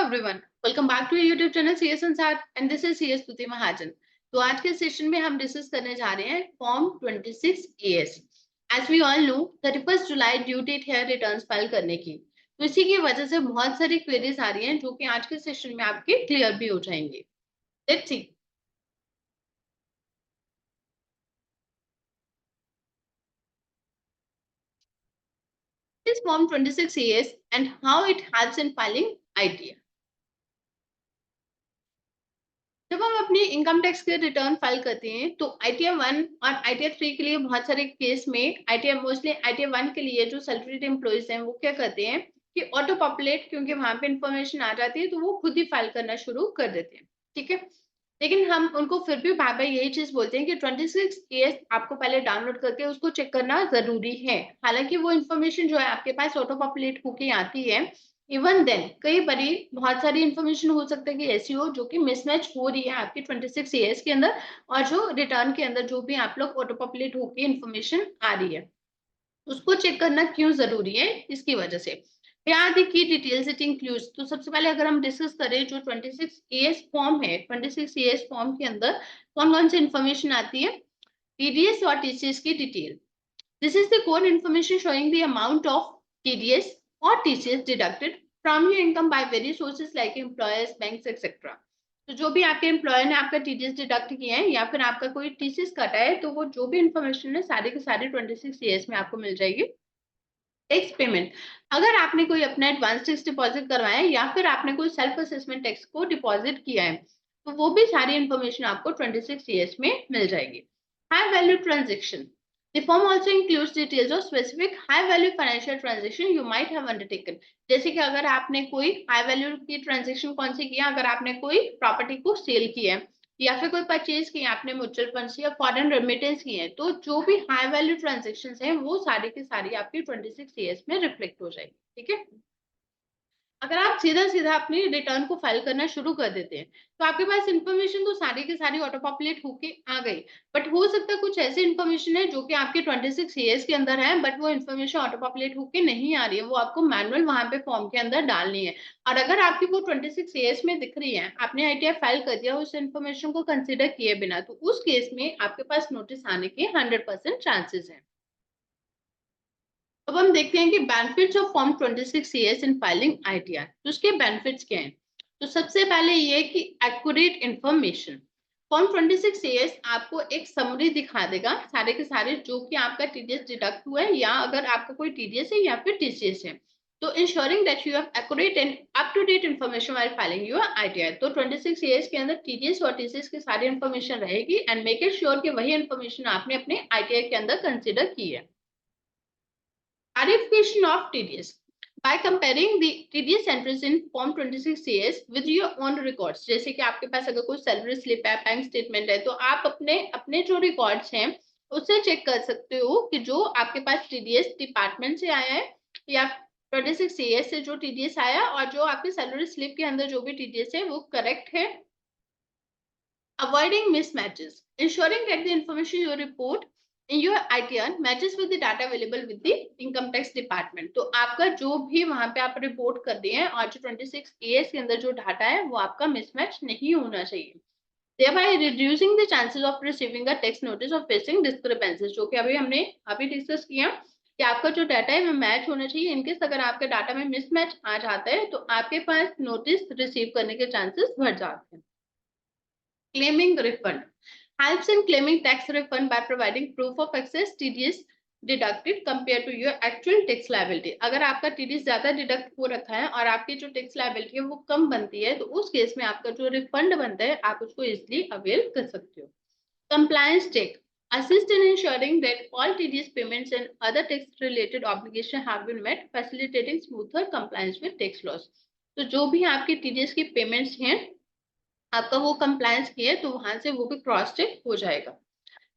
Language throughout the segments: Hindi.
Everyone, welcome back to YouTube channel CS Sansar and this is CS Stuti Mahajan. तो आज के सेशन में हम डिस्कस करने जा रहे हैं form 26 AS. As we all know 31 July due date है रिटर्न्स फाइल करने की। तो इसी की वजह से बहुत सारी क्वेरीज आ रही हैं जो कि आज के सेशन में आपके क्लियर भी हो जाएंगे। Let's see this form 26 as and how it helps in filing ITR. जब हम अपनी इनकम टैक्स के रिटर्न फाइल करते हैं तो आईटीआर 1 और आईटीआर 3 के लिए बहुत सारे केस में मोस्टली आईटीआर 1 के लिए जो सैलरीड एम्प्लॉइज हैं वो क्या करते हैं कि ऑटो पॉपुलेट, क्योंकि वहां पे इंफॉर्मेशन आ जाती है तो वो खुद ही फाइल करना शुरू कर देते हैं। ठीक है, लेकिन हम उनको फिर भी बार बार यही चीज बोलते हैं कि 26 एएस आपको पहले डाउनलोड करके उसको चेक करना जरूरी है। हालांकि वो इन्फॉर्मेशन जो है आपके पास ऑटो पॉपुलेट होके आती है, इवन देन कई बारी बहुत सारी इंफॉर्मेशन हो सकता है कि ऐसी हो जो कि मिसमैच हो रही है आपकी 26 ईयर्स के अंदर और जो रिटर्न के अंदर जो भी आप लोग ऑटो पॉपुलेट होकर इंफॉर्मेशन आ रही है उसको चेक करना क्यों जरूरी है, इसकी वजह से यहाँ देखिए डिटेल्स इट इंक्लूड्स। तो सबसे पहले अगर हम डिस्कस करें जो 26 ईयर्स फॉर्म है, 26 ईयर्स फॉर्म के अंदर कौन कौन सी इंफॉर्मेशन आती है। टीडीएस और टीसीएस की detail, this is the core information showing the amount of TDS or TCS deducted from your income by various sources like employers, banks, etc. तो जो भी आपके एम्प्लॉयर ने आपका टीडीएस डिडक्ट किया है या फिर आपका कोई टीसीएस कटा है तो वो जो भी इंफॉर्मेशन है सारे के सारे 26 ईयर्स में आपको मिल जाएगी। टैक्स पेमेंट, अगर आपने कोई अपना एडवांस टैक्स डिपॉजिट करवाया है या फिर आपने कोई सेल्फ असेसमेंट टैक्स को डिपॉजिट किया है तो वो भी सारी इंफॉर्मेशन आपको 26 ईयर्स में मिल जाएगी। High value transaction, the form also includes details of specific high value financial transaction you might have undertaken। जैसे कि अगर आपने कोई हाई वैल्यू की ट्रांजेक्शन कौन सी किया, अगर आपने कोई प्रॉपर्टी को सेल किया है या फिर कोई परचेज किया आपने म्यूचुअल फंड से या फॉरेन रेमिटेंस किए हैं, तो जो भी हाई वैल्यू ट्रांजेक्शन हैं वो सारी की सारी आपकी 26 ईयर्स में रिफ्लेक्ट हो जाएगी। ठीक है, अगर आप सीधा सीधा अपनी रिटर्न को फाइल करना शुरू कर देते हैं तो आपके पास इंफॉर्मेशन तो सारी की सारी ऑटो पॉपुलेट होके आ गई, बट हो सकता है कुछ ऐसी इंफॉर्मेशन है जो कि आपके 26 ईयर्स के अंदर है बट वो इंफॉर्मेशन ऑटो पॉपुलेट होके नहीं आ रही है, वो आपको मैनुअल वहां पे फॉर्म के अंदर डालनी है। और अगर आपकी वो 26 ईयर्स में दिख रही है, आपने आईटीआर फाइल कर दिया उस इंफॉर्मेशन को कंसिडर किए बिना, तो उस केस में आपके पास नोटिस आने के 100% चांसेस है। अब हम देखते हैं कि benefits of form 26 as in filing ITR. तो उसके बेनिफिट्स क्या हैं? तो सबसे पहले ये कि एक्यूरेट इंफॉर्मेशन। फॉर्म 26 एएस आपको एक समरी दिखा देगा सारे के सारे जो कि आपका टीडीएस डिडक्ट हुआ है या अगर आपका कोई टीडीएस है या फिर टीसीएस है। तो ensuring that you have accurate and up to date information while filing your ITR. तो 26 एएस के अंदर टीडीएस और टीसीएस की सारी इंफॉर्मेशन रहेगी एंड मेक इट श्योर कि वही इंफॉर्मेशन आपने अपने आईटीआर के अंदर कंसिडर की है। Clarification of TDS. By comparing the TDS entries in Form 26CS with your own records, जैसे कि आपके पास अगर कोई सैलरी स्लिप है, बैंक स्टेटमेंट है, तो आप अपने अपने जो रिकॉर्ड्स हैं उससे चेक कर सकते हो कि जो आपके पास टीडीएस डिपार्टमेंट से आया है या 26 CS से जो टीडीएस आया और जो आपके सैलरी स्लिप के अंदर जो भी टीडीएस है वो करेक्ट है। Avoiding mismatches, ensuring that the information you report in your ITR matches with the data available with the income tax department। तो आपका जो भी वहां पे आप रिपोर्ट कर दिए हैं और जो 26 एएस के अंदर जो डाटा है वो आपका मिसमैच नहीं होना चाहिए, thereby reducing the chances of receiving a tax notice or facing discrepancies। जो कि अभी हमने डिस्कस किया कि आपका जो डाटा है वो मैच होना चाहिए। इनकेस अगर आपके डाटा में मिसमैच आ जाता है तो आपके पास नोटिस रिसीव करने के चांसेस बढ़ जाते हैं। Claiming refund helps in claiming tax refund by providing proof of excess TDS deducted compared to your actual tax liability। अगर आपका TDS ज्यादा डिडक्ट हो रखा है और आपकी जो टैक्स लायबिलिटी है वो कम बनती है तो उस केस में आपका जो रिफंड बनता है आप उसको इजिली अवेल कर सकते हो। Compliance check assist in ensuring that all TDS payments and other tax related obligations have been met, facilitating smoother compliance with tax laws। तो जो भी आपके TDS की पेमेंट्स हैं आपका वो कंप्लायंस किया तो वहां से वो भी क्रॉस चेक हो जाएगा।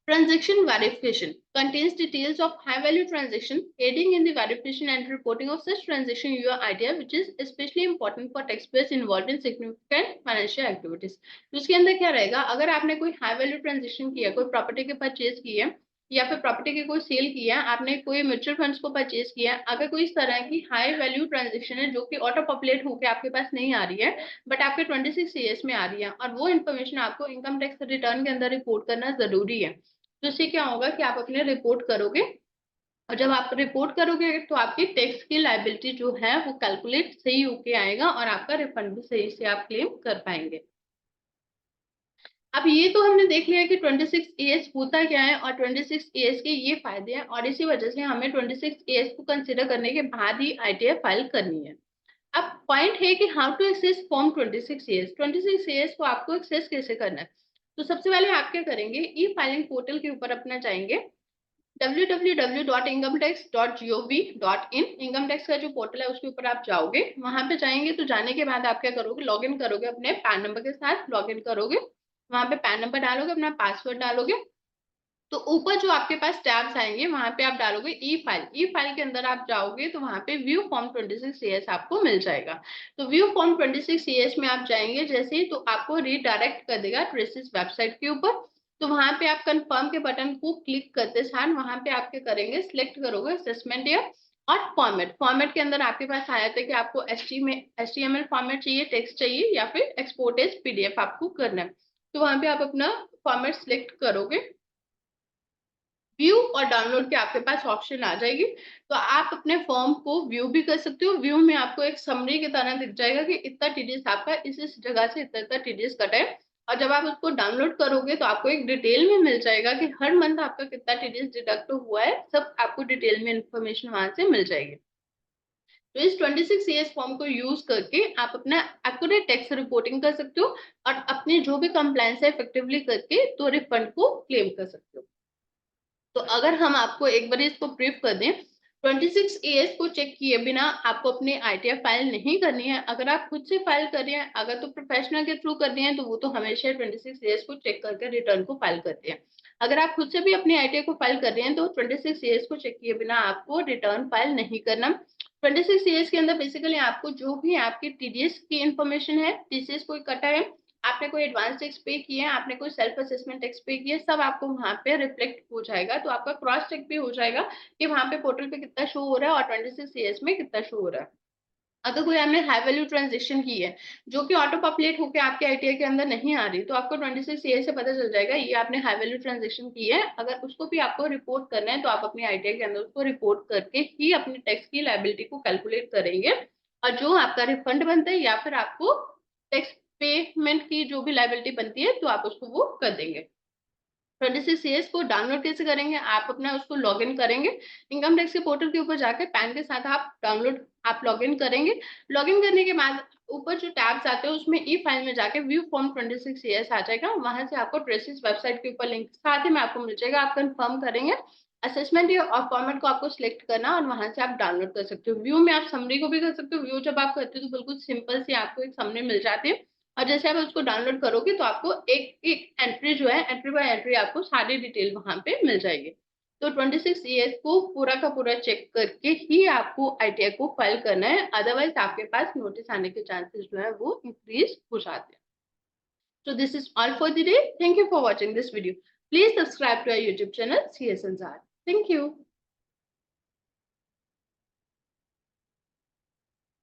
Transaction verification contains details of high value transaction, aiding in the verification and reporting of such transaction your idea, which is especially important for taxpayers involved in significant financial activities। तो उसके अंदर क्या रहेगा, अगर आपने कोई हाई वैल्यू ट्रांजेक्शन किया, कोई प्रॉपर्टी के परचेज की है या फिर प्रॉपर्टी की कोई सेल किया है, आपने कोई म्यूचुअल फंड्स को परचेज किया है, अगर कोई इस तरह की हाई वैल्यू ट्रांजेक्शन है जो कि ऑटो पॉपुलेट होकर आपके पास नहीं आ रही है बट आपके 26 ईयर्स में आ रही है, और वो इन्फॉर्मेशन आपको इनकम टैक्स रिटर्न के अंदर रिपोर्ट करना जरूरी है, तो इससे क्या होगा कि आप अपने रिपोर्ट करोगे, और जब आप रिपोर्ट करोगे तो आपकी टैक्स की लायबिलिटी जो है वो कैलकुलेट सही होके आएगा और आपका रिफंड भी सही से आप क्लेम कर पाएंगे। अब ये तो हमने देख लिया कि 26 ईयर्स होता क्या है और 26 ईयर्स के ये फायदे हैं, और इसी वजह से हमें 26 ईयर्स को कंसिडर करने के बाद ही आईटीआर फाइल करनी है। अब पॉइंट है कि how to access form 26 AS, 26 AS को आपको एक्सेस कैसे करना है। तो सबसे पहले आप क्या करेंगे, ई फाइलिंग पोर्टल के ऊपर अपना जाएंगे, www.incometax.gov.in, इनकम टैक्स का जो पोर्टल है उसके ऊपर आप जाओगे, वहां पे जाएंगे तो जाने के बाद आप क्या करोगे, लॉगिन करोगे अपने पैन नंबर के साथ, लॉगिन करोगे, वहां पे पैन नंबर डालोगे, अपना पासवर्ड डालोगे, तो ऊपर जो आपके पास टैब्स आएंगे वहां पे आप डालोगे ई फाइल, ई फाइल के अंदर आप जाओगे तो वहां पे व्यू फॉर्म 26 ईयर्स आपको मिल जाएगा। तो व्यू फॉर्म 26 ईयर्स में आप जाएंगे जैसे ही, तो आपको रीडायरेक्ट कर देगा ट्रेसिस वेबसाइट के ऊपर, तो वहां पे आप कंफर्म के बटन को क्लिक करते साथ वहां पे आप क्या करेंगे, सिलेक्ट करोगे असेसमेंट ईयर और फॉर्मेट, फॉर्मेट के अंदर आपके पास आया था कि आपको HTML फॉर्मेट चाहिए, टेक्स्ट चाहिए, या फिर एक्सपोर्ट एज PDF आपको करना है, तो वहां पे आप अपना फॉर्मेट सिलेक्ट करोगे, व्यू और डाउनलोड के आपके पास ऑप्शन आ जाएगी, तो आप अपने फॉर्म को व्यू भी कर सकते हो, व्यू में आपको एक समरी की तरह दिख जाएगा कि इतना टीडीएस आपका इस जगह से इतना इतना टीडीएस कटा है, और जब आप उसको डाउनलोड करोगे तो आपको एक डिटेल में मिल जाएगा कि हर मंथ आपका कितना टीडीएस डिडक्ट हुआ है, सब आपको डिटेल में इंफॉर्मेशन वहां से मिल जाएगी। तो इस 26 ईयर्स फॉर्म को यूज करके आप अपना एक्यूरेट टैक्स रिपोर्टिंग कर सकते हो और अपने जो भी कंप्लायंस है इफेक्टिवली करके तो रिफंड को क्लेम कर सकते हो। तो अगर हम आपको एक बार इसको ब्रीफ कर दें, 26 ईयर्स को चेक किए बिना आपको अपनी आईटीआर फाइल नहीं करनी है, अगर आप खुद से फाइल कर रहे हैं, अगर तो प्रोफेशनल के थ्रू कर रहे हैं तो वो तो हमेशा 26 ईयर्स को चेक करके रिटर्न को फाइल करते हैं, अगर आप खुद से भी अपनी आईटीआर को फाइल कर रहे हैं तो 26 ईयर्स को चेक किए बिना आपको रिटर्न फाइल नहीं करना। 26 ईयर्स के अंदर बेसिकली आपको जो भी आपकी टीडीएस की इंफॉर्मेशन है, टीसीएस कोई कटा है, आपने कोई एडवांस टैक्स पे किया है, आपने कोई सेल्फ असेसमेंट टैक्स पे किया है, सब आपको वहां पे रिफ्लेक्ट हो जाएगा, तो आपका क्रॉस चेक भी हो जाएगा कि वहां पे पोर्टल पे कितना शो हो रहा है और 26 ईयर्स में कितना शो हो रहा है। अगर कोई आपने हाई वैल्यू ट्रांजेक्शन की है जो कि ऑटो पॉपुलेट होकर आपके आईटीआर के अंदर नहीं आ रही, तो आपको 26 ईयर से पता चल जाएगा ये आपने हाई वैल्यू ट्रांजेक्शन की है, अगर उसको भी आपको रिपोर्ट करना है तो आप अपनी आईटीआर के अंदर उसको रिपोर्ट करके ही अपनी टैक्स की लायबिलिटी को कैलकुलेट करेंगे, और जो आपका रिफंड बनता है या फिर आपको टैक्स पेमेंट की जो भी लायबिलिटी बनती है तो आप उसको वो कर देंगे। 26 ईयर्स को डाउनलोड कैसे करेंगे, आप अपना उसको लॉगिन करेंगे, इनकम टैक्स के पोर्टल के ऊपर जाकर पैन के साथ आप लॉगिन करेंगे, लॉगिन करने के बाद ऊपर जो टैब्स आते हैं उसमें ई फाइल में जाके व्यू फॉर्म 26 ईयर्स आ जाएगा, वहां से आपको ट्रेसिस वेबसाइट के ऊपर लिंक साथ ही में आपको मिल जाएगा, आप कंफर्म करेंगे, असेसमेंट और फॉर्मेट को आपको सिलेक्ट करना और वहां से आप डाउनलोड कर सकते हो। व्यू में आप समरी को भी कर सकते हो, व्यू जब आप करते हो तो बिल्कुल सिंपल सी आपको एक समरी मिल जाती है, और जैसे आप उसको डाउनलोड करोगे तो आपको एक एक एंट्री जो है, एंट्री बाय एंट्री आपको सारी डिटेल वहां पे मिल जाएगी। तो 26 ईयर्स को पूरा का पूरा चेक करके ही आपको आईटीआर को फाइल करना है, अदरवाइज आपके पास नोटिस आने के चांसेस जो है वो इंक्रीज हो जाते हैं। So this is all for the day. Thank you for watching this video. Please subscribe to our YouTube channel CSNR. Thank you.